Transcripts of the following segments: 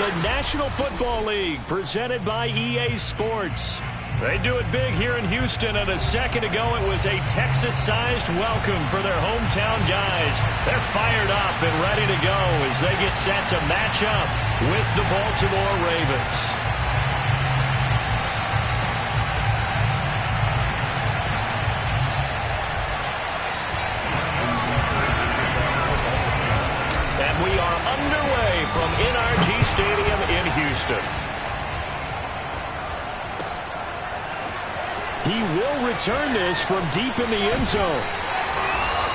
the National Football League, presented by EA Sports. They do it big here in Houston, and a second ago it was a Texas-sized welcome for their hometown guys. They're fired up and ready to go as they get set to match up with the Baltimore Ravens. And we are underway from NRG Stadium in Houston. He will return this from deep in the end zone.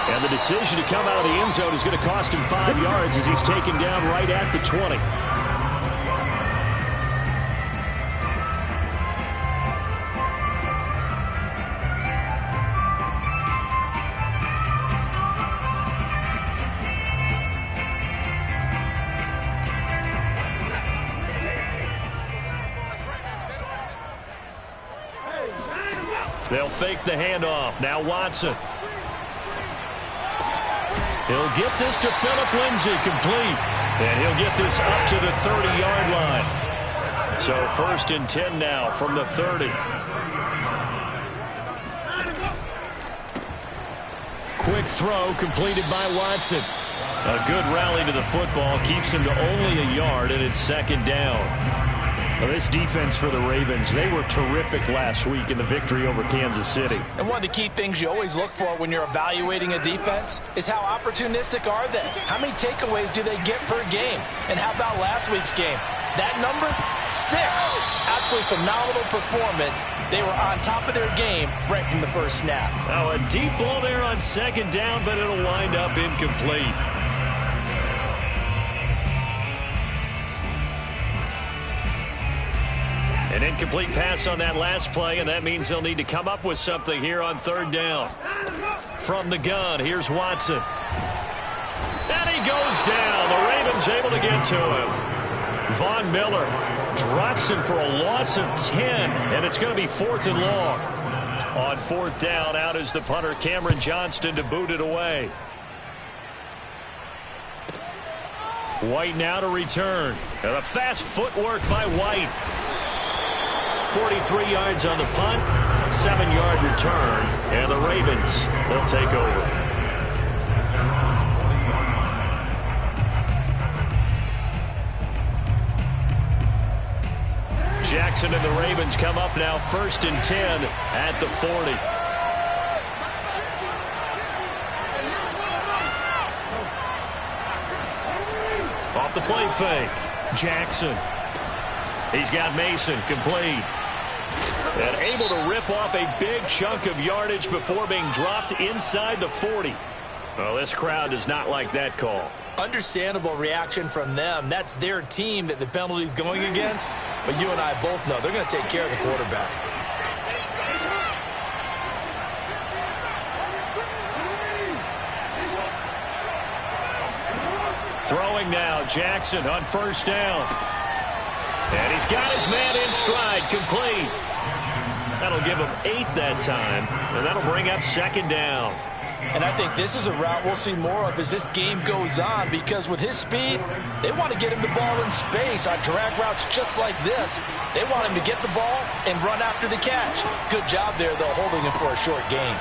And the decision to come out of the end zone is going to cost him 5 yards as he's taken down right at the 20. They'll fake the handoff. Now Watson. He'll get this to Phillip Lindsay, complete. And he'll get this up to the 30-yard line. So 1st and 10 now from the 30. Quick throw completed by Watson. A good rally to the football keeps him to only a yard, and it's 2nd down. Well, this defense for the Ravens, they were terrific last week in the victory over Kansas City. And one of the key things you always look for when you're evaluating a defense is how opportunistic are they? How many takeaways do they get per game? And how about last week's game? That number, 6. Absolutely phenomenal performance. They were on top of their game right from the first snap. Now a deep ball there on 2nd down, but it'll wind up incomplete. An incomplete pass on that last play, and that means they'll need to come up with something here on 3rd down. From the gun, here's Watson. And he goes down. The Ravens able to get to him. Von Miller drops him for a loss of 10, and it's going to be 4th and long. On 4th down, out is the punter, Cameron Johnston, to boot it away. White now to return. And a fast footwork by White. 43 yards on the punt, 7-yard return, and the Ravens, they'll take over. Jackson and the Ravens come up now 1st and 10 at the 40. Off the play fake, Jackson. He's got Mason, complete. And able to rip off a big chunk of yardage before being dropped inside the 40. Well, this crowd does not like that call. Understandable reaction from them. That's their team that the penalty's going against. But you and I both know they're going to take care of the quarterback. Throwing now, Jackson on 1st down. And he's got his man in stride, complete. That'll give him 8 that time, and that'll bring up 2nd down. And I think this is a route we'll see more of as this game goes on, because with his speed, they want to get him the ball in space on drag routes just like this. They want him to get the ball and run after the catch. Good job there, though, holding him for a short gain.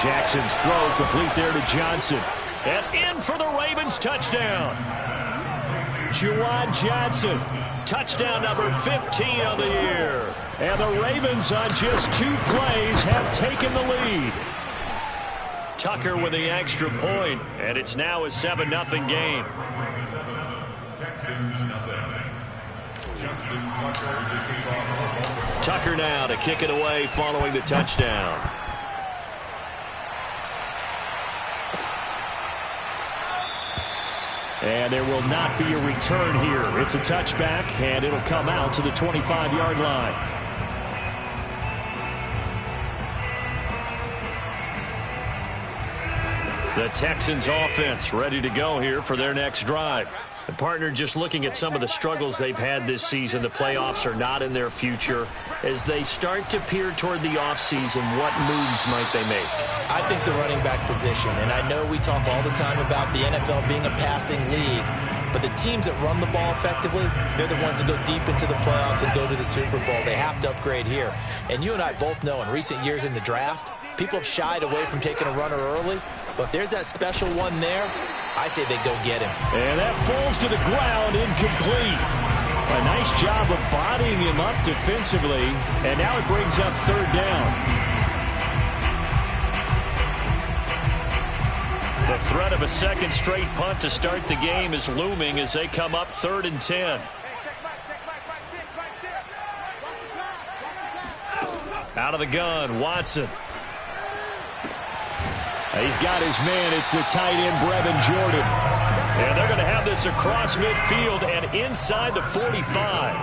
Jackson's throw complete there to Johnson. And in for the Ravens touchdown. Juwan Johnson. Touchdown number 15 on the year. And the Ravens on just 2 plays have taken the lead. Tucker with the extra point, and it's now a 7-0 game. Texans nothing. Justin Tucker. Tucker now to kick it away following the touchdown. And there will not be a return here. It's a touchback, and it'll come out to the 25-yard line. The Texans offense ready to go here for their next drive. And partner, just looking at some of the struggles they've had this season, the playoffs are not in their future. As they start to peer toward the offseason, what moves might they make? I think the running back position, and I know we talk all the time about the NFL being a passing league, But the teams that run the ball effectively, they're the ones that go deep into the playoffs and go to the Super Bowl. They have to upgrade here. And you and I both know in recent years in the draft, people have shied away from taking a runner early. But if there's that special one there, I say they go get him. And that falls to the ground, incomplete. A nice job of bodying him up defensively. And now it brings up third down. The threat of a second straight punt to start the game is looming as they come up 3rd and 10. Out of the gun, Watson. He's got his man. It's the tight end, Brevin Jordan. And they're going to have this across midfield and inside the 45.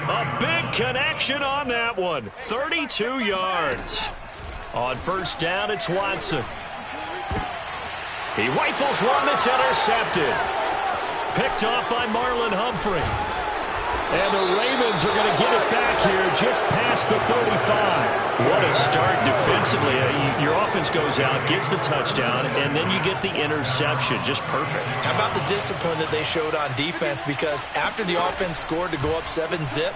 A big connection on that one. 32 yards. On first down, it's Watson. He rifles one that's intercepted. Picked off by Marlon Humphrey. And the Ravens are going to get it back here just past the 35. What a start defensively. Your offense goes out, gets the touchdown, and then you get the interception. Just perfect. How about the discipline that they showed on defense? Because after the offense scored to go up 7-zip,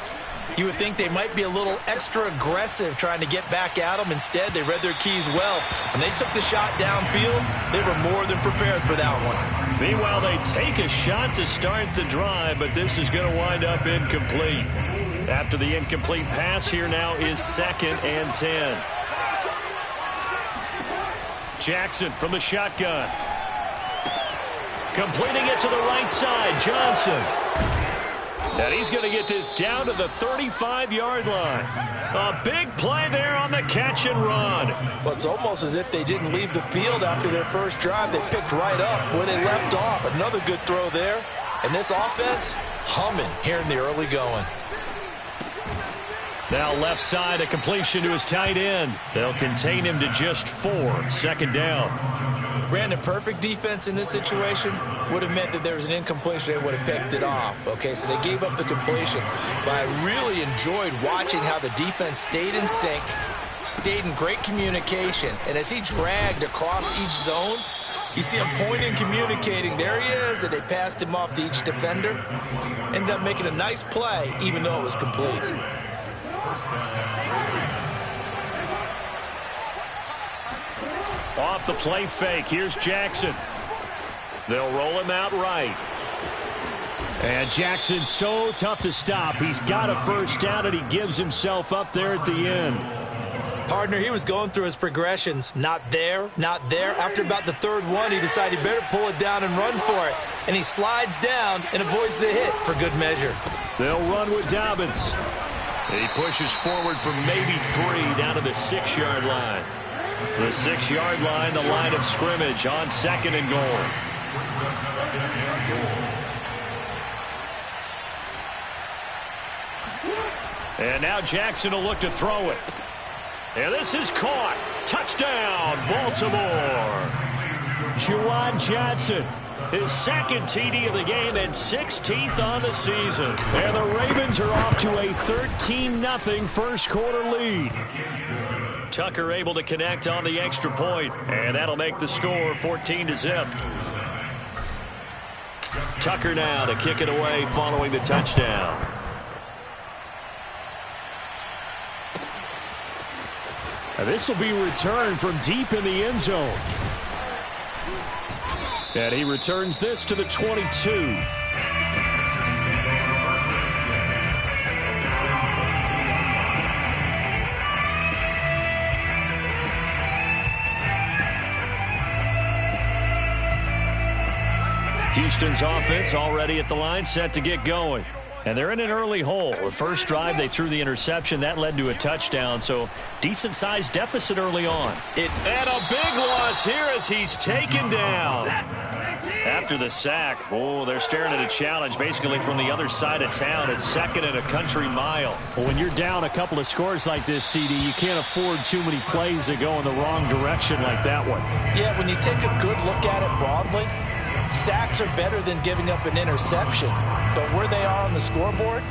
you would think they might be a little extra aggressive trying to get back at them. Instead, they read their keys well. When they took the shot downfield, they were more than prepared for that one. Meanwhile, they take a shot to start the drive, but this is going to wind up incomplete. After the incomplete pass, here now is 2nd and 10. Jackson from the shotgun. Completing it to the right side, Johnson. And he's going to get this down to the 35-yard line. A big play there on the catch and run. Well, it's almost as if they didn't leave the field after their first drive. They picked right up where they left off. Another good throw there. And this offense, humming here in the early going. Now left side, a completion to his tight end. They'll contain him to just 4. 2nd down. Brandon, perfect defense in this situation would have meant that there was an incompletion. They would have picked it off. Okay, so they gave up the completion. But I really enjoyed watching how the defense stayed in sync, stayed in great communication. And as he dragged across each zone, you see him pointing, communicating. There he is, and they passed him off to each defender. Ended up making a nice play, even though it was complete. Off the play fake, here's Jackson. They'll roll him out right. And Jackson's so tough to stop. He's got a first down, and he gives himself up there at the end. Partner, he was going through his progressions. Not there, not there. After about the 3rd one, he decided he better pull it down and run for it. And he slides down and avoids the hit for good measure. They'll run with Dobbins. He pushes forward for maybe 3 down to the 6-yard line. The 6-yard line, the line of scrimmage on 2nd and goal. And now Jackson will look to throw it. And this is caught. Touchdown, Baltimore. Juwan Johnson, his 2nd TD of the game and 16th on the season. And the Ravens are off to a 13-0 first quarter lead. Tucker able to connect on the extra point, and that'll make the score 14-0. Tucker now to kick it away following the touchdown. And this will be returned from deep in the end zone. And he returns this to the 22. Houston's offense already at the line, set to get going. And they're in an early hole. The first drive, they threw the interception. That led to a touchdown, so decent-sized deficit early on. And a big loss here as he's taken down. After the sack, oh, they're staring at a challenge basically from the other side of town. It's 2nd and a country mile. Well, when you're down a couple of scores like this, CD, you can't afford too many plays that go in the wrong direction like that one. Yeah, when you take a good look at it broadly, sacks are better than giving up an interception. But where they are on the scoreboard,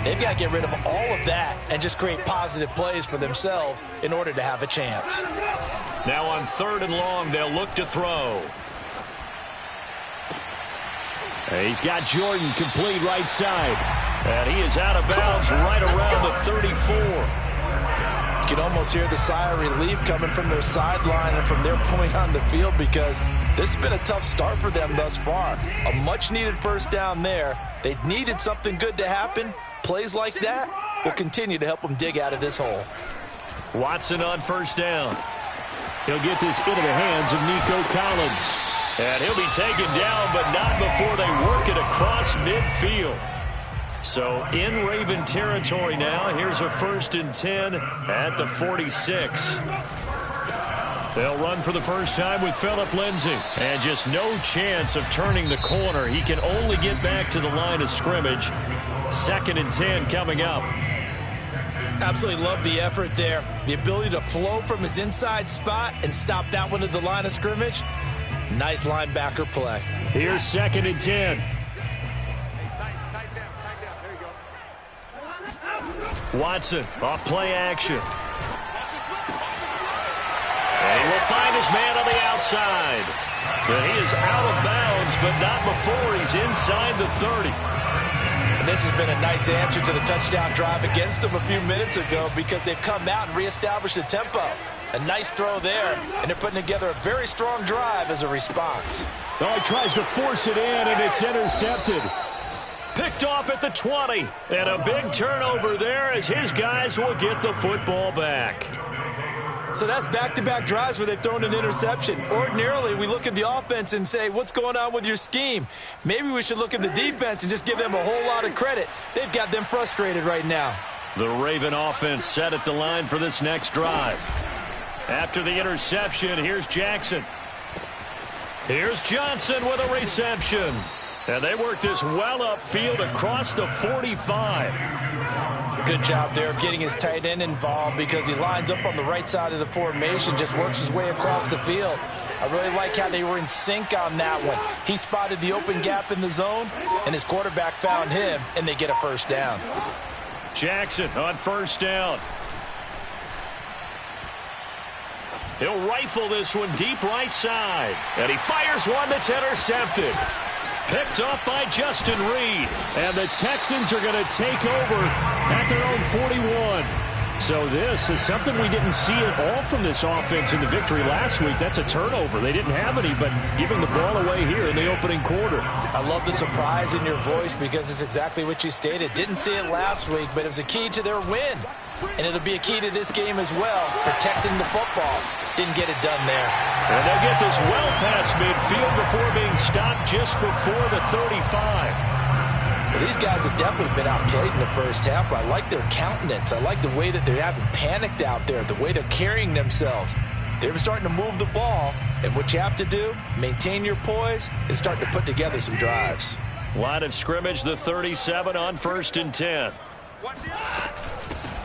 they've got to get rid of all of that and just create positive plays for themselves in order to have a chance. Now on 3rd and long, they'll look to throw. He's got Jordan complete right side. And he is out of bounds right around the 34. You can almost hear the sigh of relief coming from their sideline and from their point on the field, because this has been a tough start for them thus far. A much-needed first down there. They needed something good to happen. Plays like that will continue to help them dig out of this hole. Watson on first down. He'll get this into the hands of Nico Collins. And he'll be taken down, but not before they work it across midfield. So in Raven territory now. Here's a 1st and 10 at the 46. They'll run for the first time with Phillip Lindsay. And just no chance of turning the corner. He can only get back to the line of scrimmage. 2nd and 10 coming up. Absolutely love the effort there. The ability to flow from his inside spot and stop that one at the line of scrimmage. Nice linebacker play. Here's 2nd and 10. Watson off play action. And he will find his man on the outside. And he is out of bounds, but not before he's inside the 30. And this has been a nice answer to the touchdown drive against them a few minutes ago, because they've come out and reestablished the tempo. A nice throw there, and they're putting together a very strong drive as a response. Oh, he tries to force it in, and it's intercepted. Picked off at the 20. And a big turnover there as his guys will get the football back. So that's back-to-back drives where they've thrown an interception. Ordinarily, we look at the offense and say, what's going on with your scheme? Maybe we should look at the defense and just give them a whole lot of credit. They've got them frustrated right now. The Raven offense set at the line for this next drive. After the interception, here's Jackson. Here's Johnson with a reception. And they work this well upfield across the 45. Good job there of getting his tight end involved, because he lines up on the right side of the formation, just works his way across the field. I really like how they were in sync on that one. He spotted the open gap in the zone, and his quarterback found him, and they get a first down. Jackson on first down. He'll rifle this one deep right side. And he fires one that's intercepted. Picked up by Justin Reed. And the Texans are going to take over at their own 41. So this is something we didn't see at all from this offense in the victory last week. That's a turnover. They didn't have any, but giving the ball away here in the opening quarter. I love the surprise in your voice, because it's exactly what you stated. Didn't see it last week, but it was a key to their win. And it'll be a key to this game as well, protecting the football. Didn't get it done there. And they'll get this well past midfield before being stopped just before the 35. Well, these guys have definitely been outplayed in the first half, but I like their countenance. I like the way that they haven't panicked out there, the way they're carrying themselves. They're starting to move the ball, and what you have to do, maintain your poise and start to put together some drives. Line of scrimmage, the 37 on 1st and 10.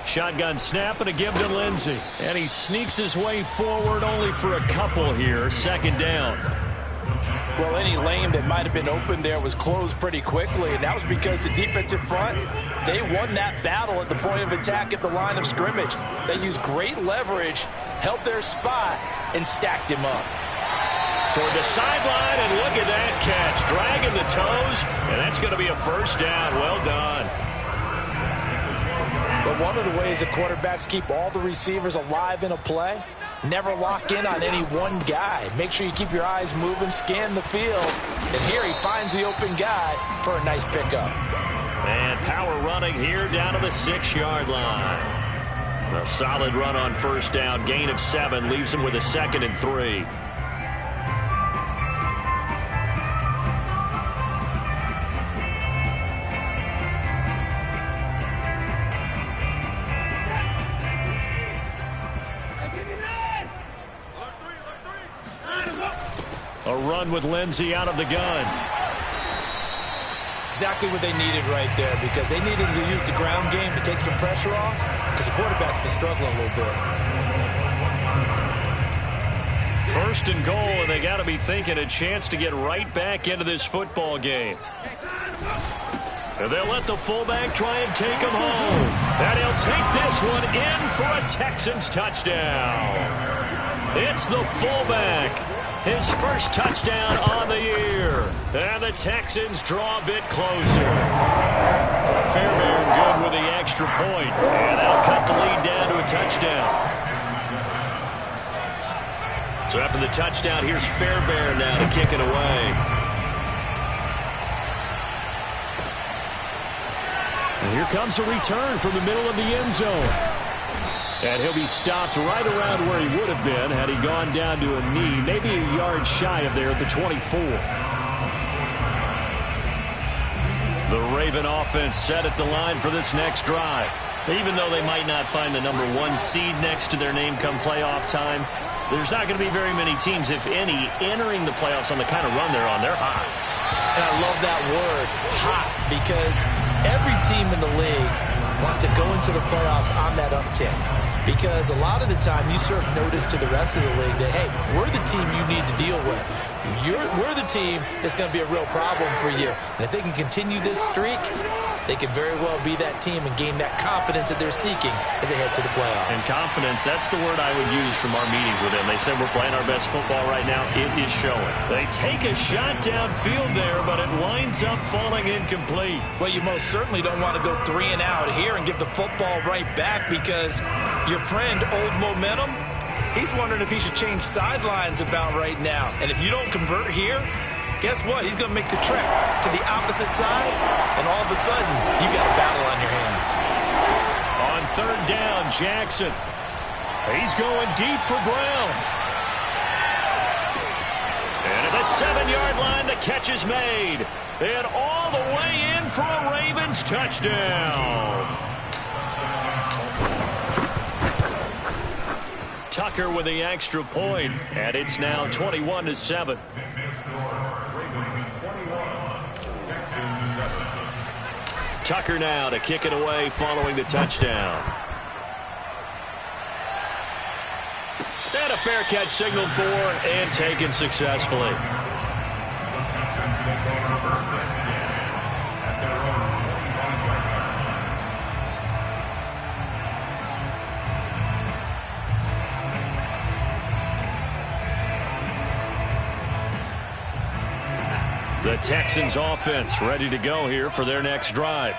Shotgun snap and a give to Lindsay. And he sneaks his way forward only for a couple here. 2nd down. Well, any lane that might have been open there was closed pretty quickly, and that was because the defensive front, they won that battle at the point of attack at the line of scrimmage. They used great leverage, held their spot, and stacked him up. Toward the sideline, and look at that catch. Dragging the toes, and that's going to be a first down. Well done. But one of the ways that quarterbacks keep all the receivers alive in a play, never lock in on any one guy. Make sure you keep your eyes moving, scan the field. And here he finds the open guy for a nice pickup. And power running here down to the 6-yard line. A solid run on first down. Gain of 7 leaves him with a 2nd and 3. A run with Lindsay out of the gun. Exactly what they needed right there, because they needed to use the ground game to take some pressure off, because the quarterback's been struggling a little bit. 1st and goal, and they got to be thinking a chance to get right back into this football game. And they'll let the fullback try and take him home. And he'll take this one in for a Texans touchdown. It's the fullback. His first touchdown on the year. And the Texans draw a bit closer. Fairbairn good with the extra point. And that'll cut the lead down to a touchdown. So after the touchdown, here's Fairbairn now to kick it away. And here comes a return from the middle of the end zone. And he'll be stopped right around where he would have been had he gone down to a knee, maybe a yard shy of there at the 24. The Raven offense set at the line for this next drive. Even though they might not find the #1 seed next to their name come playoff time, there's not going to be very many teams, if any, entering the playoffs on the kind of run they're on. They're hot. And I love that word, hot, because every team in the league wants to go into the playoffs on that uptick. Because a lot of the time you serve notice to the rest of the league that, hey, we're the team you need to deal with. We're the team that's going to be a real problem for you. And if they can continue this streak, they could very well be that team and gain that confidence that they're seeking as they head to the playoffs. And confidence, that's the word I would use from our meetings with them. They said we're playing our best football right now. It is showing. They take a shot downfield there, but it winds up falling incomplete. Well, you most certainly don't want to go 3 and out here and give the football right back, because your friend, Old Momentum, he's wondering if he should change sidelines about right now. And if you don't convert here, guess what? He's going to make the trek to the opposite side, and all of a sudden, you've got a battle on your hands. On 3rd down, Jackson. He's going deep for Brown. And at the 7-yard line, the catch is made. And all the way in for a Ravens touchdown. Tucker with the extra point, and it's now 21-7. Tucker now to kick it away following the touchdown. And a fair catch signaled for and taken successfully. The Texans offense ready to go here for their next drive.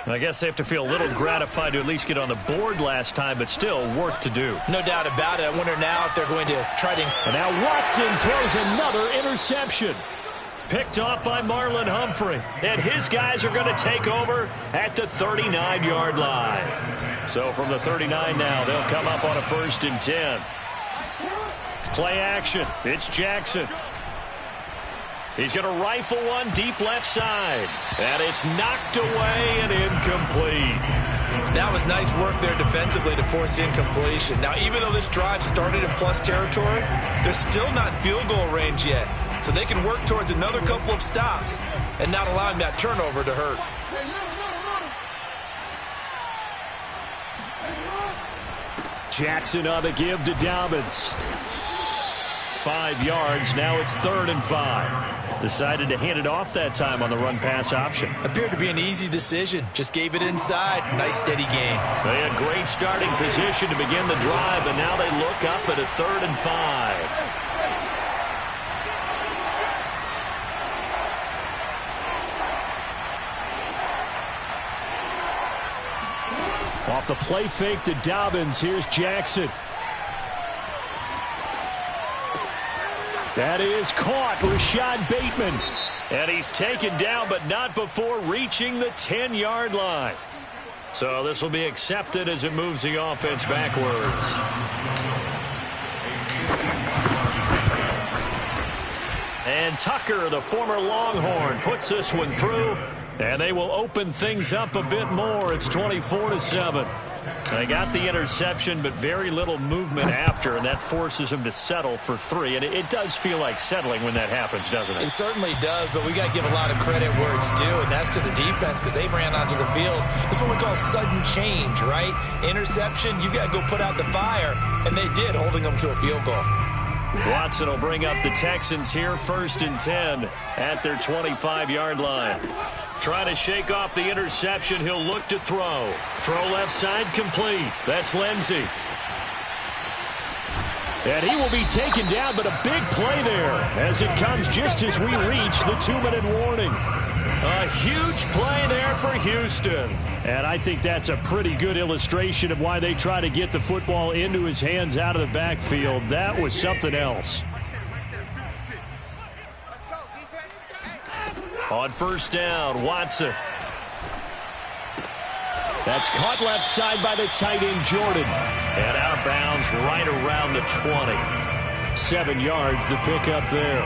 I guess they have to feel a little gratified to at least get on the board last time, but still work to do. No doubt about it. I wonder now if they're going to try to... And now Watson throws another interception. Picked off by Marlon Humphrey. And his guys are going to take over at the 39-yard line. So from the 39 now, they'll come up on a 1st and 10. Play action. It's Jackson. He's going to rifle one deep left side. And it's knocked away and incomplete. That was nice work there defensively to force incompletion. Now, even though this drive started in plus territory, they're still not in field goal range yet. So they can work towards another couple of stops and not allowing that turnover to hurt. Jackson on the give to Dobbins. 5 yards. Now it's 3rd and 5. Decided to hand it off that time on the run-pass option. Appeared to be an easy decision. Just gave it inside. Nice steady gain. They had great starting position to begin the drive, and now they look up at a 3rd and 5. Off the play fake to Dobbins, here's Jackson. That is caught, Rashad Bateman. And he's taken down, but not before reaching the 10-yard line. So this will be accepted as it moves the offense backwards. And Tucker, the former Longhorn, puts this one through. And they will open things up a bit more. It's 24-7. They got the interception, but very little movement after, and that forces them to settle for 3. And it does feel like settling when that happens, doesn't it? It certainly does, but we got to give a lot of credit where it's due, and that's to the defense, because they ran onto the field. This is what we call sudden change, right? Interception, you got to go put out the fire, and they did, holding them to a field goal. Watson will bring up the Texans here, 1st and 10 at their 25-yard line. Trying to shake off the interception. He'll look to throw. Throw left side complete. That's Lindsey. And he will be taken down, but a big play there as it comes just as we reach the 2-minute warning. A huge play there for Houston. And I think that's a pretty good illustration of why they try to get the football into his hands out of the backfield. That was something else. On first down, Watson. That's caught left side by the tight end, Jordan. And out of bounds right around the 20. 7 yards, the pickup there.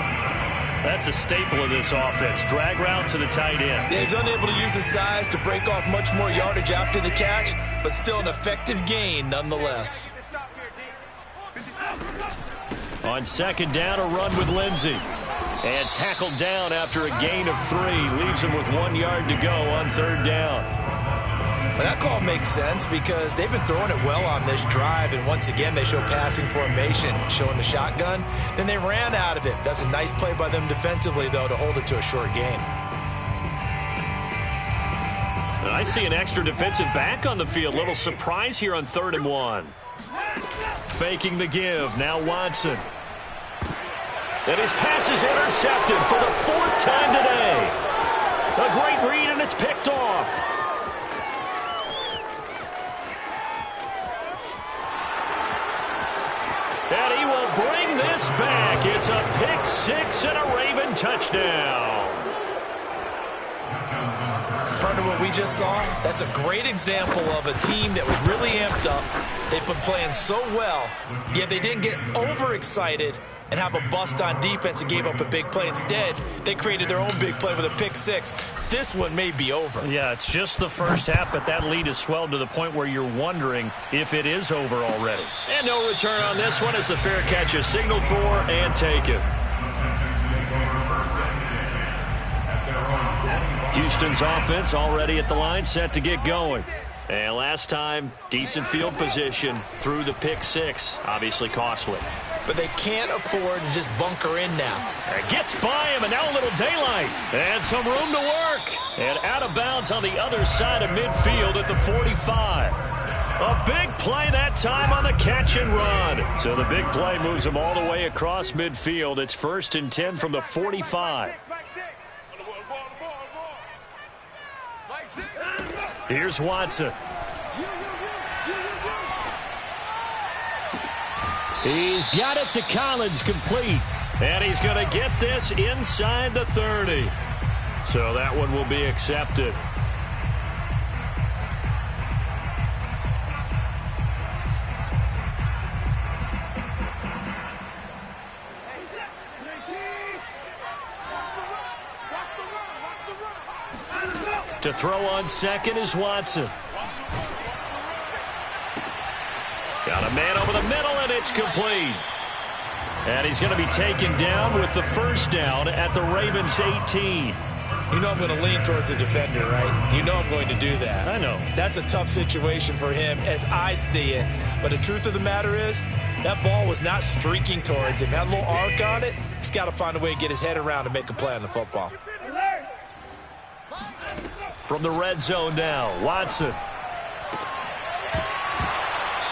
That's a staple of this offense. Drag route to the tight end. Yeah, he's unable to use his size to break off much more yardage after the catch, but still an effective gain nonetheless. On second down, a run with Lindsey. And tackled down after a gain of 3. Leaves him with 1 yard to go on third down. But that call makes sense because they've been throwing it well on this drive, and once again they show passing formation, showing the shotgun. Then they ran out of it. That's a nice play by them defensively, though, to hold it to a short gain. I see an extra defensive back on the field. Little surprise here on 3rd and 1. Faking the give. Now Watson. And his pass is intercepted for the 4th time today. A great read, and it's picked off. And he will bring this back. It's a pick 6 and a Raven touchdown. Part of what we just saw, that's a great example of a team that was really amped up. They've been playing so well, yet they didn't get overexcited and have a bust on defense and gave up a big play. Instead, they created their own big play with a pick 6. This one may be over. Yeah, it's just the first half, but that lead has swelled to the point where you're wondering if it is over already. And no return on this one as the fair catch is signaled for and taken. Houston's offense already at the line, set to get going. And last time, decent field position through the pick 6, obviously costly. But they can't afford to just bunker in now. It gets by him, and now a little daylight. And some room to work. And out of bounds on the other side of midfield at the 45. A big play that time on the catch and run. So the big play moves him all the way across midfield. It's 1st and 10 from the 45. Here's Watson. He's got it to Collins, complete. And he's going to get this inside the 30. So that one will be accepted. To throw on second is Watson. Got a man over the middle, and it's complete. And he's going to be taken down with the first down at the Ravens 18. You know I'm going to lean towards the defender, right? You know I'm going to do that. I know. That's a tough situation for him as I see it. But the truth of the matter is, that ball was not streaking towards him. Had a little arc on it. He's got to find a way to get his head around and make a play on the football. From the red zone now, Watson.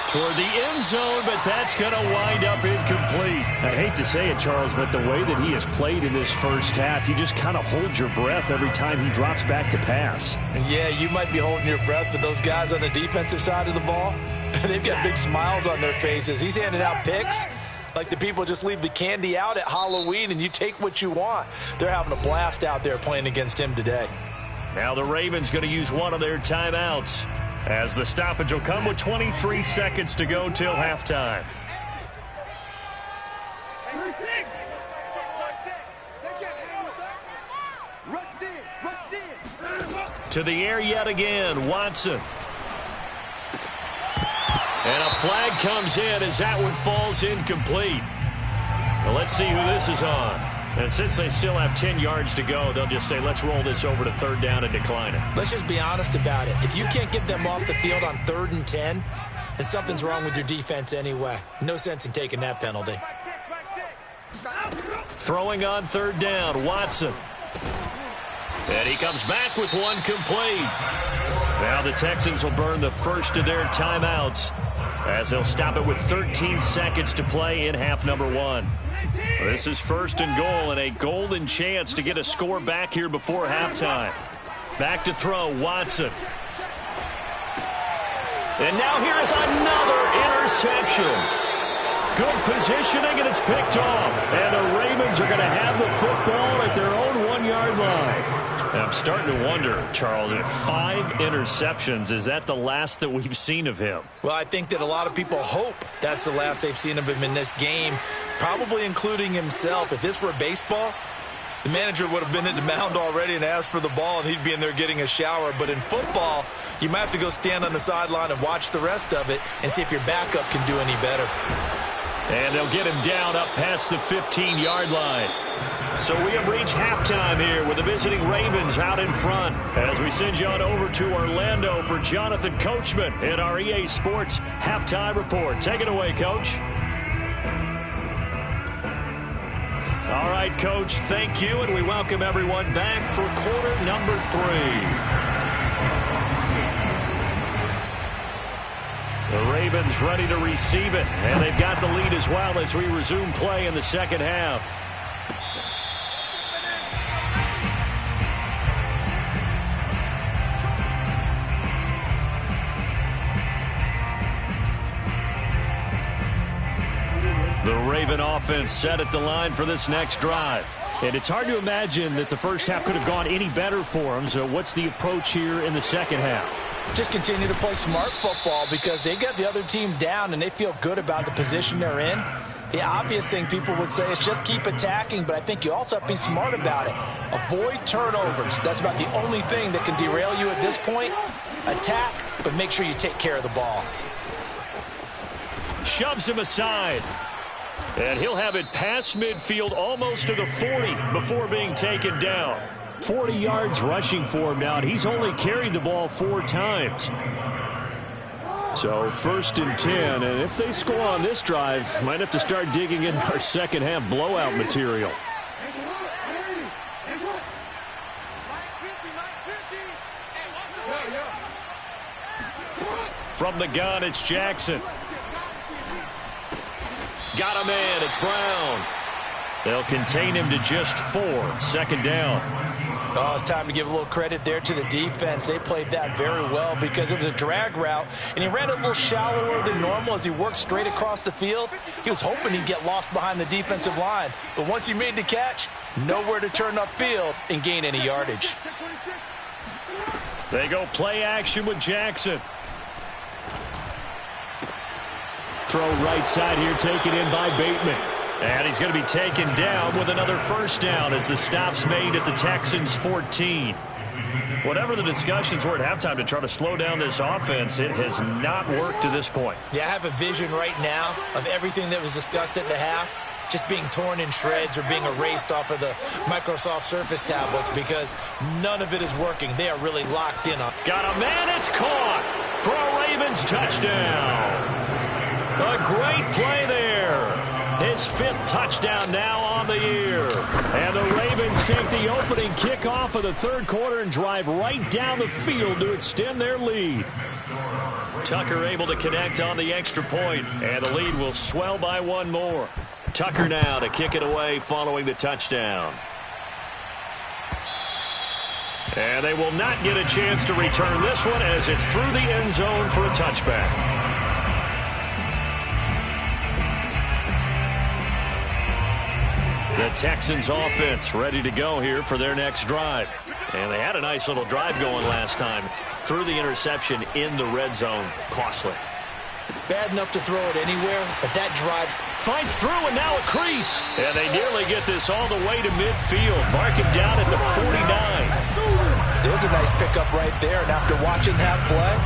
Toward the end zone, but that's going to wind up incomplete. I hate to say it, Charles, but the way that he has played in this first half, you just kind of hold your breath every time he drops back to pass. Yeah, you might be holding your breath, but those guys on the defensive side of the ball, they've got big smiles on their faces. He's handing out picks like the people just leave the candy out at Halloween and you take what you want. They're having a blast out there playing against him today. Now the Ravens going to use one of their timeouts, as the stoppage will come with 23 seconds to go till halftime. To the air yet again, Watson. And a flag comes in as that one falls incomplete. Well, let's see who this is on. And since they still have 10 yards to go, they'll just say, let's roll this over to 3rd down and decline it. Let's just be honest about it. If you can't get them off the field on 3rd and 10, then something's wrong with your defense anyway. No sense in taking that penalty. Throwing on 3rd down, Watson. And he comes back with one complete. Now the Texans will burn the first of their timeouts as they'll stop it with 13 seconds to play in half number 1. This is first and goal and a golden chance to get a score back here before halftime. Back to throw, Watson. And now here is another interception. Good positioning, and it's picked off. And the Ravens are going to have the football at their own 1-yard line. And I'm starting to wonder, Charles, if 5 interceptions, is that the last that we've seen of him? Well, I think that a lot of people hope that's the last they've seen of him in this game, probably including himself. If this were baseball, the manager would have been at the mound already and asked for the ball, and he'd be in there getting a shower. But in football, you might have to go stand on the sideline and watch the rest of it and see if your backup can do any better. And they'll get him down up past the 15-yard line. So we have reached halftime here with the visiting Ravens out in front as we send you on over to Orlando for Jonathan Coachman in our EA Sports Halftime Report. Take it away, Coach. All right, Coach, thank you, and we welcome everyone back for quarter number 3. The Ravens ready to receive it, and they've got the lead as well as we resume play in the second half. The Raven offense set at the line for this next drive. And it's hard to imagine that the first half could have gone any better for them. So what's the approach here in the second half? Just continue to play smart football because they got the other team down and they feel good about the position they're in. The obvious thing people would say is just keep attacking, but I think you also have to be smart about it. Avoid turnovers. That's about the only thing that can derail you at this point. Attack, but make sure you take care of the ball. Shoves him aside. And he'll have it past midfield almost to the 40 before being taken down. 40 yards rushing for him now, and he's only carried the ball 4 times. So first and 10, and if they score on this drive, might have to start digging in our second half blowout material. From the gun, it's Jackson. Got him in. It's Brown. They'll contain him to just 4. Second down. Oh, it's time to give a little credit there to the defense. They played that very well because it was a drag route, and he ran a little shallower than normal as he worked straight across the field. He was hoping he'd get lost behind the defensive line, but once he made the catch, nowhere to turn upfield and gain any yardage. They go play action with Jackson. Throw right side here, taken in by Bateman. And he's going to be taken down with another first down as the stop's made at the Texans' 14. Whatever the discussions were at halftime to try to slow down this offense, it has not worked to this point. Yeah, I have a vision right now of everything that was discussed at the half just being torn in shreds or being erased off of the Microsoft Surface tablets because none of it is working. They are really locked in on. Got a man, it's caught for a Ravens touchdown. A great play there. His 5th touchdown now on the year. And the Ravens take the opening kickoff of the third quarter and drive right down the field to extend their lead. Tucker able to connect on the extra point, and the lead will swell by 1 more. Tucker now to kick it away following the touchdown. And they will not get a chance to return this one as it's through the end zone for a touchback. The Texans offense ready to go here for their next drive. And they had a nice little drive going last time. Threw the interception in the red zone. Costly. Bad enough to throw it anywhere, but that drives. Finds through and now a crease. And they nearly get this all the way to midfield. Mark him down at the 49. There's a nice pickup right there. And after watching that play,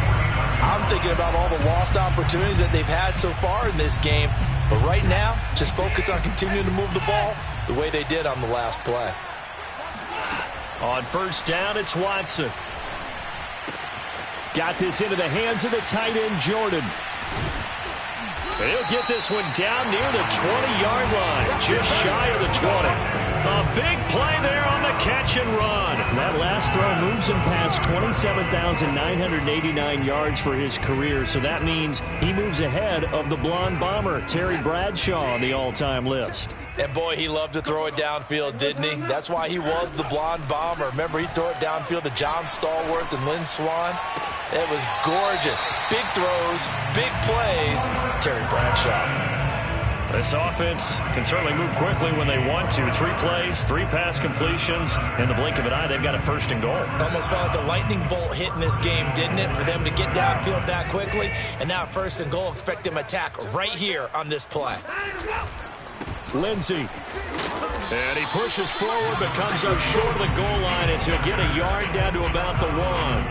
I'm thinking about all the lost opportunities that they've had so far in this game. But right now, just focus on continuing to move the ball the way they did on the last play. On first down, it's Watson. Got this into the hands of the tight end, Jordan. He'll get this one down near the 20-yard line, just shy of the 20. A big play there on the catch and run. That last throw moves him past 27,989 yards for his career, so that means he moves ahead of the blonde bomber, Terry Bradshaw, on the all-time list. And boy, he loved to throw it downfield, didn't he? That's why he was the blonde bomber. Remember, he'd throw it downfield to John Stallworth and Lynn Swann. It was gorgeous. Big throws, big plays. Terry Bradshaw. This offense can certainly move quickly when they want to. 3 plays, 3 pass completions. In the blink of an eye, they've got a first and goal. Almost felt like a lightning bolt hit in this game, didn't it? For them to get downfield that quickly. And now first and goal, expect them to attack right here on this play. Lindsey. And he pushes forward but comes up short of the goal line as he'll get a yard down to about the 1.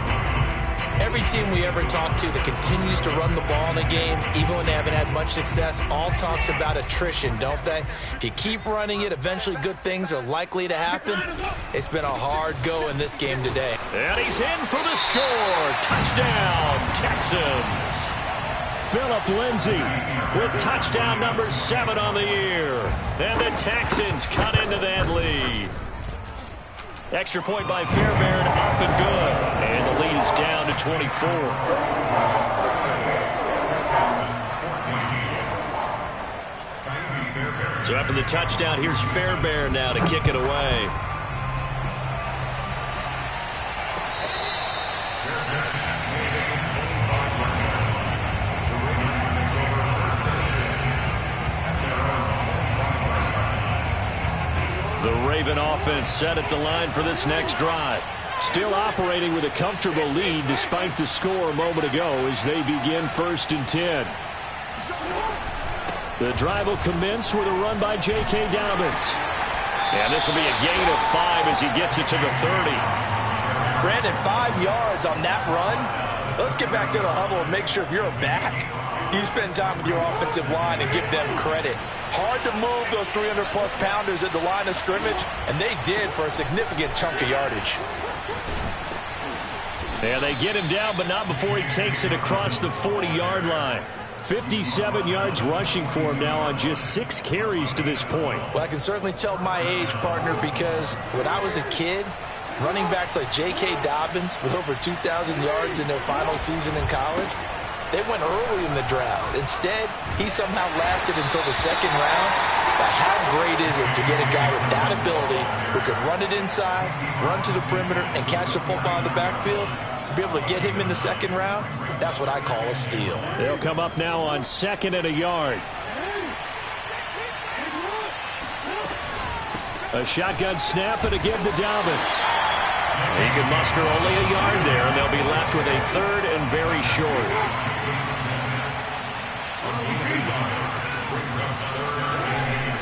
Every team we ever talk to that continues to run the ball in a game, even when they haven't had much success, all talks about attrition, don't they? If you keep running it, eventually good things are likely to happen. It's been a hard go in this game today. And he's in for the score. Touchdown, Texans. Phillip Lindsay with touchdown number 7 on the year. And the Texans cut into that lead. Extra point by Fairbairn, up and good. And the lead is down to 24. So after the touchdown, here's Fairbairn now to kick it away. The Raven offense set at the line for this next drive. still operating with a comfortable lead despite the score a moment ago as they begin 1st and 10. The drive will commence with a run by J.K. Dobbins. And this will be a gain of 5 as he gets it to the 30. Brandon, 5 yards on that run. Let's get back to the huddle and make sure if you're a back, you spend time with your offensive line and give them credit. Hard to move those 300-plus pounders at the line of scrimmage, and they did for a significant chunk of yardage. Yeah, they get him down, but not before he takes it across the 40-yard line. 57 yards rushing for him now on just 6 carries to this point. Well, I can certainly tell my age, partner, because when I was a kid, running backs like J.K. Dobbins with over 2,000 yards in their final season in college, they went early in the draft. Instead, he somehow lasted until the 2nd round. But how great is it to get a guy with that ability who can run it inside, run to the perimeter, and catch the football in the backfield? To be able to get him in the 2nd round, that's what I call a steal. They'll come up now on 2nd and a yard. A shotgun snap and again to Dobbins. He can muster only a yard there, and they'll be left with a 3rd and very short.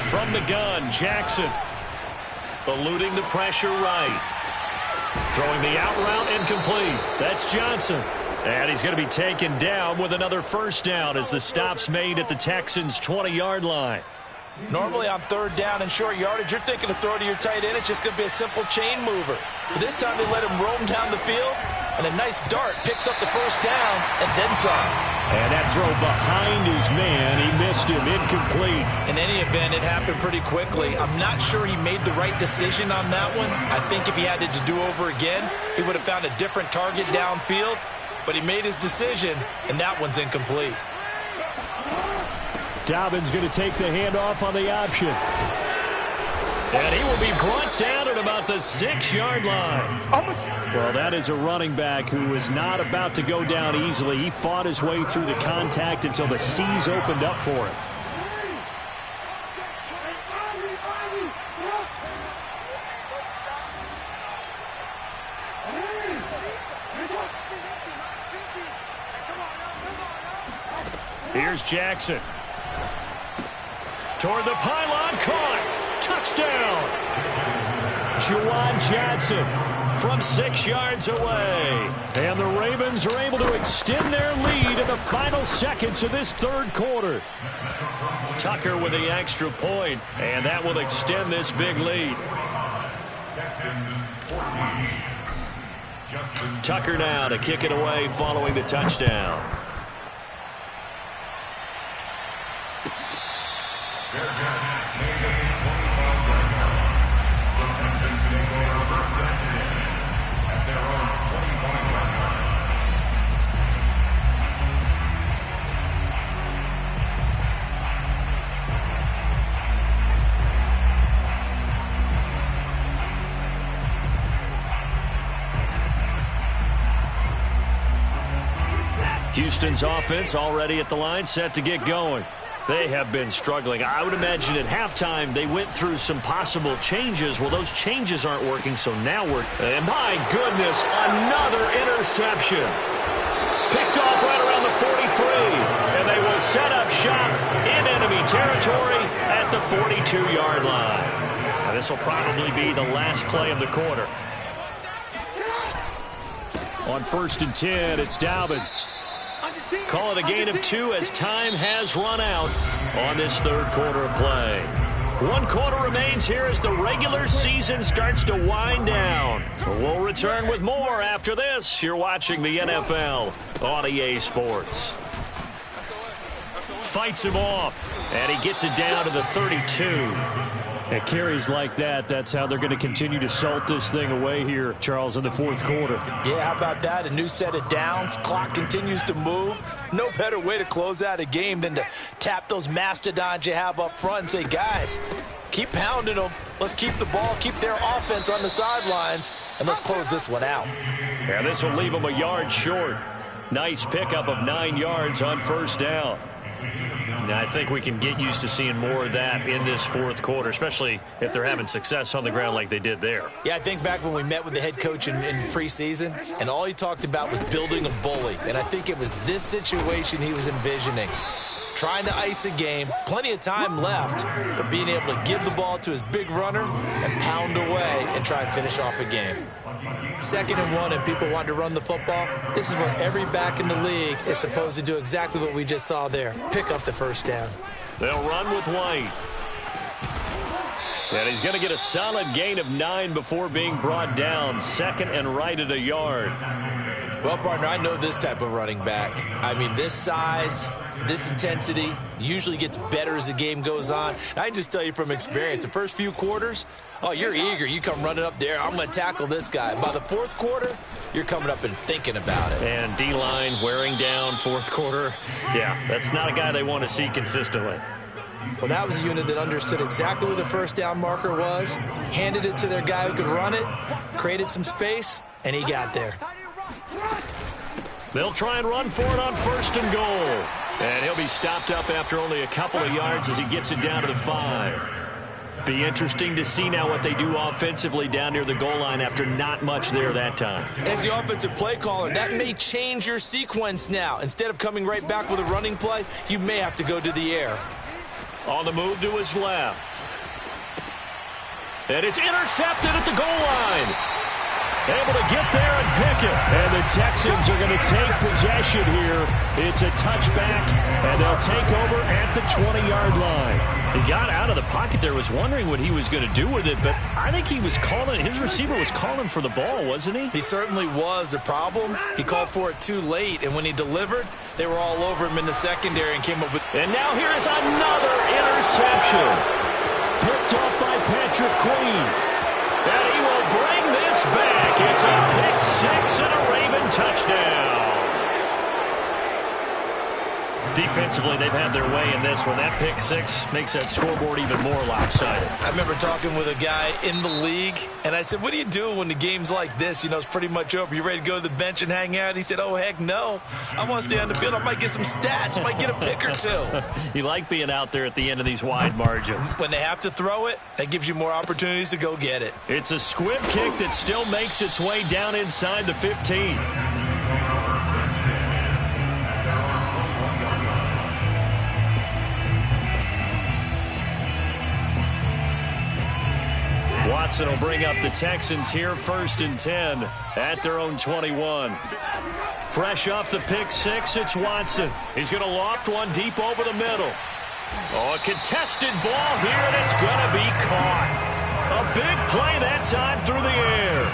From the gun, Jackson. Eluding the pressure right. Throwing the out route incomplete. That's Johnson. And he's going to be taken down with another 1st down as the stop's made at the Texans' 20-yard line. Normally on 3rd down and short yardage, you're thinking of throw to your tight end. It's just going to be a simple chain mover. But this time they let him roam down the field, and a nice dart picks up the 1st down and then some. And that throw behind his man, he missed him, incomplete. In any event, it happened pretty quickly. I'm not sure he made the right decision on that one. I think if he had it to do over again, he would have found a different target downfield. But he made his decision, and that one's incomplete. Dobbins going to take the handoff on the option. And he will be brought down at about the 6-yard line. Well, that is a running back who was not about to go down easily. He fought his way through the contact until the C's opened up for him. Here's Jackson. Toward the pylon, caught. Touchdown. Juwan Johnson from 6 yards away. And the Ravens are able to extend their lead in the final seconds of this 3rd quarter. Tucker with the extra point, and that will extend this big lead. Tucker now to kick it away following the touchdown. Their catch made at the 25-yard line. The Texans take over first and 10 at their own 25-yard line. Houston's offense already at the line, set to get going. They have been struggling. I would imagine at halftime they went through some possible changes. Well, those changes aren't working, so now we're... And my goodness, another interception. Picked off right around the 43, and they will set up shop in enemy territory at the 42-yard line. Now, this will probably be the last play of the quarter. On 1st and 10, it's Dobbins. Call it a gain of 2 as time has run out on this third quarter of play. 1 quarter remains here as the regular season starts to wind down. We'll return with more after this. You're watching the NFL on EA Sports. Fights him off, and he gets it down to the 32. At carries like that, that's how they're going to continue to salt this thing away here, Charles, in the fourth quarter. Yeah, how about that? A new set of downs. Clock continues to move. No better way to close out a game than to tap those mastodons you have up front and say, guys, keep pounding them. Let's keep the ball, keep their offense on the sidelines, and let's close this one out. Yeah, this will leave them a yard short. Nice pickup of 9 yards on first down. Now, I think we can get used to seeing more of that in this fourth quarter, especially if they're having success on the ground like they did there. Yeah, I think back when we met with the head coach in preseason, and all he talked about was building a bully. And I think it was this situation he was envisioning. Trying to ice a game, plenty of time left, but being able to give the ball to his big runner and pound away and try and finish off a game. 2nd and 1 and people want to run the football. This is where every back in the league is supposed to do exactly what we just saw there. Pick up the first down. They'll run with White. And he's going to get a solid gain of 9 before being brought down. 2nd and right at a yard. Well, partner, I know this type of running back. I mean, this size, this intensity usually gets better as the game goes on. And I just tell you from experience, the first few quarters, oh, you're eager. You come running up there. I'm going to tackle this guy. By the fourth quarter, you're coming up and thinking about it. And D-line wearing down fourth quarter. Yeah, that's not a guy they want to see consistently. Well, that was a unit that understood exactly where the first down marker was, handed it to their guy who could run it, created some space, and he got there. They'll try and run for it on 1st and goal. And he'll be stopped up after only a couple of yards as he gets it down to the 5. Be interesting to see now what they do offensively down near the goal line after not much there that time. As the offensive play caller, that may change your sequence now. Instead of coming right back with a running play, you may have to go to the air. On the move to his left. And it's intercepted at the goal line. Able to get there and pick it. And the Texans are going to take possession here. It's a touchback, and they'll take over at the 20-yard line. He got out of the pocket there, was wondering what he was going to do with it, but I think he was calling, his receiver was calling for the ball, wasn't he? He certainly was. The problem, he called for it too late, and when he delivered, they were all over him in the secondary and came up with... And now here is another interception. Picked off by Patrick Queen. And he will bring this back. It's a pick 6 and a Raven touchdown. Defensively, they've had their way in this one. That pick 6 makes that scoreboard even more lopsided. I remember talking with a guy in the league, and I said, what do you do when the game's like this? You know, it's pretty much over. You ready to go to the bench and hang out? He said, oh, heck no. I want to stay on the field. I might get some stats. I might get a pick or two. You like being out there at the end of these wide margins. When they have to throw it, that gives you more opportunities to go get it. It's a squib kick that still makes its way down inside the 15. Watson will bring up the Texans here 1st and 10 at their own 21. Fresh off the pick 6, it's Watson. He's going to loft one deep over the middle. Oh, a contested ball here, and it's going to be caught. A big play that time through the air.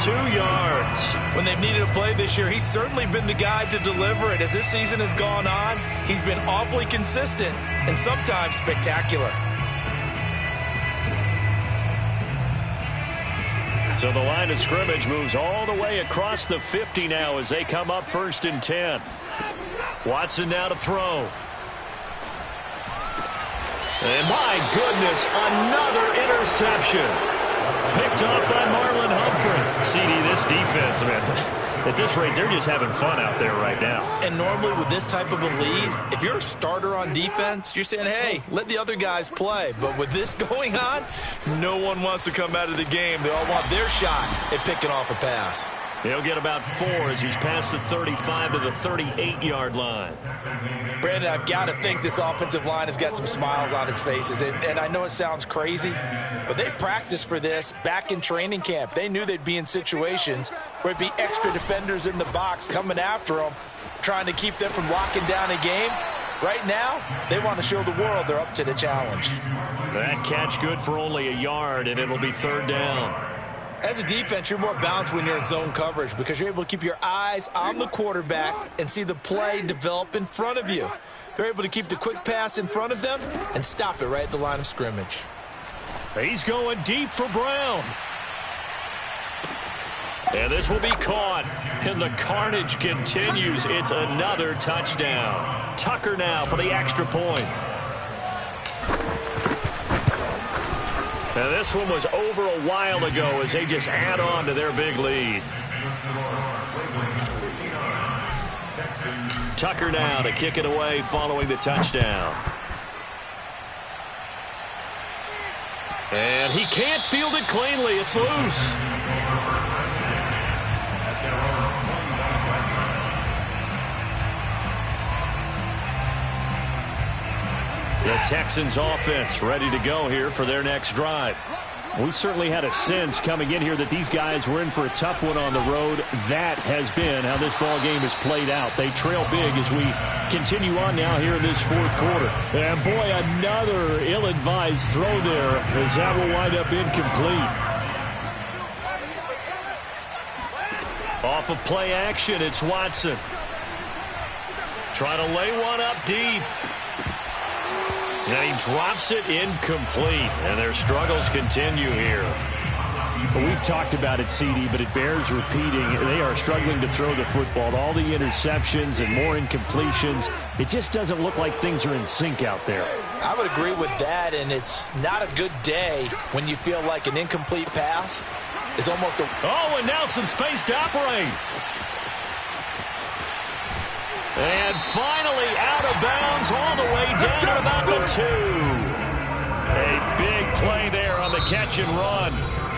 2 yards. When they've needed a play this year, he's certainly been the guy to deliver it. As this season has gone on, he's been awfully consistent and sometimes spectacular. So the line of scrimmage moves all the way across the 50 now as they come up 1st and 10. Watson now to throw. And my goodness, another interception. Picked off by Marlon Humphrey. CD, this defense, man, at this rate, they're just having fun out there right now. And normally with this type of a lead, if you're a starter on defense, you're saying, hey, let the other guys play. But with this going on, no one wants to come out of the game. They all want their shot at picking off a pass. He'll get about 4 as he's past the 35 to the 38-yard line. Brandon, I've got to think this offensive line has got some smiles on its faces. And I know it sounds crazy, but they practiced for this back in training camp. They knew they'd be in situations where it'd be extra defenders in the box coming after them, trying to keep them from locking down a game. Right now, they want to show the world they're up to the challenge. That catch good for only a yard, and it'll be 3rd down. As a defense, you're more balanced when you're in zone coverage because you're able to keep your eyes on the quarterback and see the play develop in front of you. They're able to keep the quick pass in front of them and stop it right at the line of scrimmage. He's going deep for Brown. And this will be caught. And the carnage continues. It's another touchdown. Tucker now for the extra point. Now this one was over a while ago as they just add on to their big lead. Tucker now to kick it away following the touchdown. And he can't field it cleanly. It's loose. The Texans offense ready to go here for their next drive. We certainly had a sense coming in here that these guys were in for a tough one on the road. That has been how this ball game has played out. They trail big as we continue on now here in this 4th quarter. And boy, another ill-advised throw there as that will wind up incomplete. Off of play action, it's Watson. Trying to lay one up deep. And he drops it incomplete. And their struggles continue here. Well, we've talked about it, CD, but it bears repeating. They are struggling to throw the football. All the interceptions and more incompletions. It just doesn't look like things are in sync out there. I would agree with that, and it's not a good day when you feel like an incomplete pass is almost a... Oh, and now some space to operate. And finally out of bounds all the way down at about the 2. A big play there on the catch and run.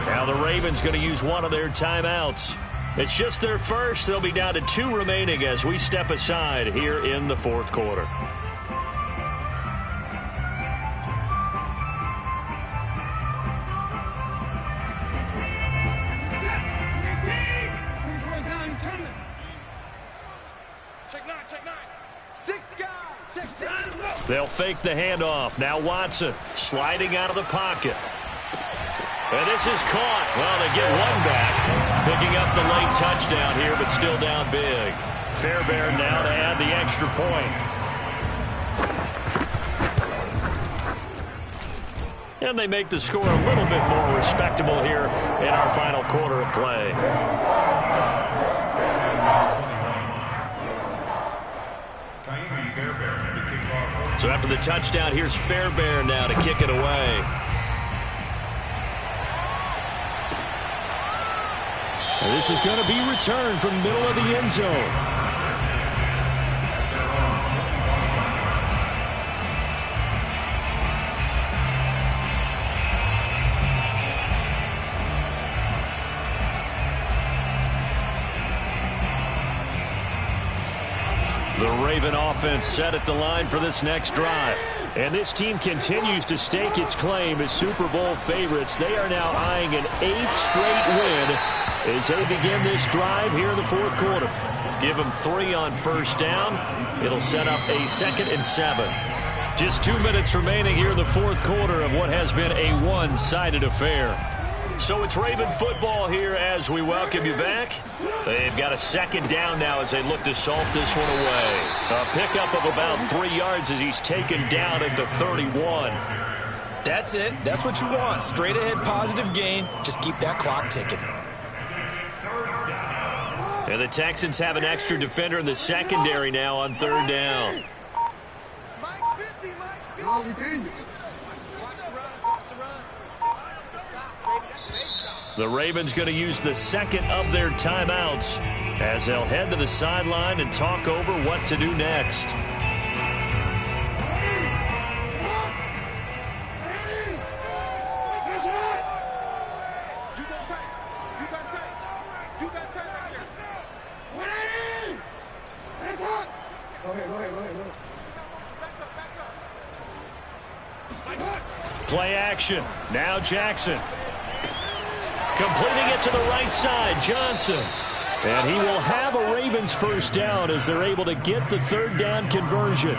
Now the Ravens going to use one of their timeouts. It's just their first. They'll be down to 2 remaining as we step aside here in the 4th quarter. They'll fake the handoff. Now Watson sliding out of the pocket. And this is caught. Well, they get one back. Picking up the late touchdown here, but still down big. Fairbairn now to add the extra point. And they make the score a little bit more respectable here in our final quarter of play. So after the touchdown, here's Fairbairn now to kick it away. And this is going to be returned from the middle of the end zone. The Raven offense set at the line for this next drive. And this team continues to stake its claim as Super Bowl favorites. They are now eyeing an 8th straight win as they begin this drive here in the 4th quarter. Give them 3 on first down. It'll set up a 2nd and 7. Just 2 minutes remaining here in the 4th quarter of what has been a one-sided affair. So it's Raven football here as we welcome you back. They've got a second down now as they look to salt this one away. A pickup of about 3 yards as he's taken down at the 31. That's it. That's what you want. Straight ahead positive gain. Just keep that clock ticking. And the Texans have an extra defender in the secondary now on third down. The Ravens going to use the second of their timeouts as they'll head to the sideline and talk over what to do next. Play action. Now Jackson. Completing it to the right side, Johnson. And he will have a Ravens first down as they're able to get the third down conversion.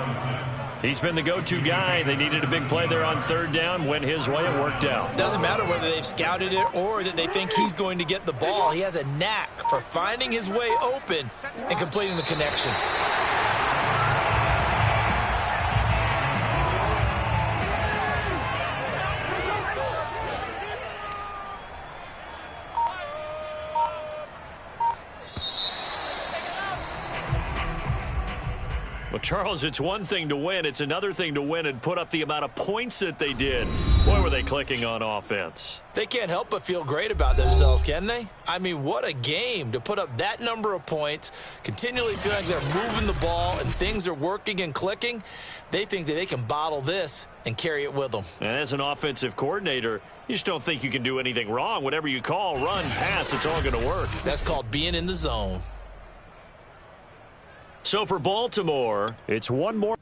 He's been the go-to guy. They needed a big play there on third down. Went his way. It worked out. Doesn't matter whether they've scouted it or that they think he's going to get the ball. He has a knack for finding his way open and completing the connection. Well, Charles, it's one thing to win. It's another thing to win and put up the amount of points that they did. Boy, were they clicking on offense. They can't help but feel great about themselves, can they? I mean, what a game to put up that number of points, continually feel like they're moving the ball and things are working and clicking. They think that they can bottle this and carry it with them. And as an offensive coordinator, you just don't think you can do anything wrong. Whatever you call, run, pass, it's all going to work. That's called being in the zone. So for Baltimore, it's one more.